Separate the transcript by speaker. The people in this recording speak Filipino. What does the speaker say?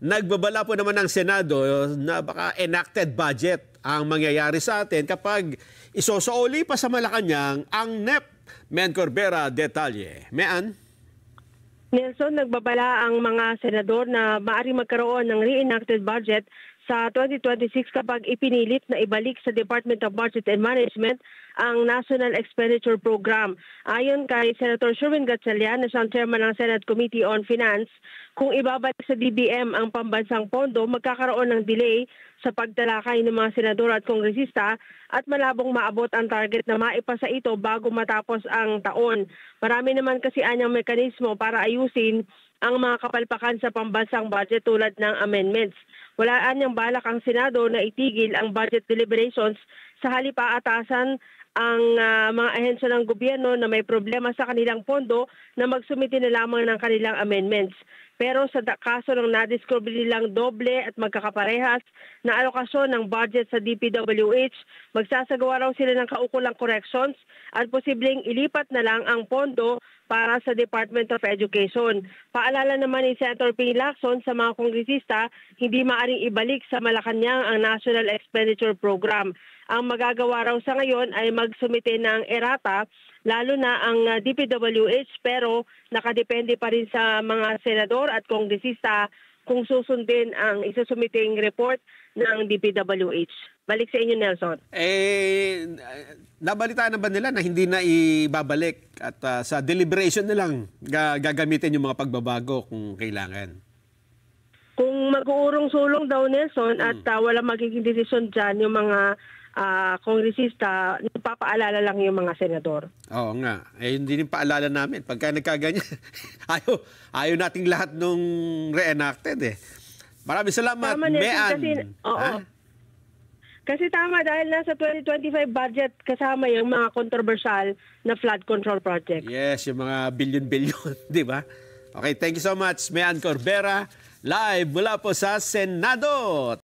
Speaker 1: nagbabala po naman ng Senado na baka enacted budget ang mangyayari sa atin kapag isosooli pa sa Malacanang ang NEP. Mean Corbera, detalye. Mean?
Speaker 2: Nelson, nagbabala ang mga senador na maaaring magkaroon ng reenacted budget sa 2026 kapag ipinilit na ibalik sa Department of Budget and Management ang National Expenditure Program. Ayon kay Senator Sherwin Gatchalian, na siyang chairman ng Senate Committee on Finance, kung ibabalik sa DBM ang pambansang pondo, magkakaroon ng delay sa pagtalakay ng mga senador at kongresista at malabong maabot ang target na maipasa ito bago matapos ang taon. Marami naman kasi anyang mekanismo para ayusin ang mga kapalpakan sa pambansang budget tulad ng amendments. Wala anyang balak ang Senado na itigil ang budget deliberations sa halip aatasan ang mga ahensya ng gobyerno na may problema sa kanilang pondo na magsumite na lamang ng kanilang amendments. Pero sa kaso ng nadiscover nilang doble at magkakaparehas na alokasyon ng budget sa DPWH, magsasagawa raw sila ng kaukulang corrections at posibleng ilipat na lang ang pondo para sa Department of Education. Paalala naman ni Senator Ping Lacson sa mga kongresista, hindi maaring ibalik sa Malacanang ang National Expenditure Program. Ang magagawa raw sa ngayon ay magsumite ng errata, lalo na ang DPWH, pero nakadepende pa rin sa mga senador at kongresista kung susundin ang isusumiting report ng DPWH. Balik sa inyo, Nelson.
Speaker 1: Nabalitaan na ba nila na hindi na ibabalik at sa deliberation na lang gagamitin yung mga pagbabago kung kailangan?
Speaker 2: Kung mag-uurong-sulong daw, Nelson, at walang magiging desisyon dyan, yung mga kongresista, papaalala lang yung mga senador. Oo
Speaker 1: nga. Hindi din paalala namin. Pagka nagkaganyan, ayaw nating lahat nung reenacted . Maraming salamat, Mean.
Speaker 2: Kasi tama, dahil nasa 2025 budget kasama yung mga controversial na flood control project.
Speaker 1: Yes, yung mga billion-billion, di ba? Okay, thank you so much, Mean Corbera. Live mula po sa Senado.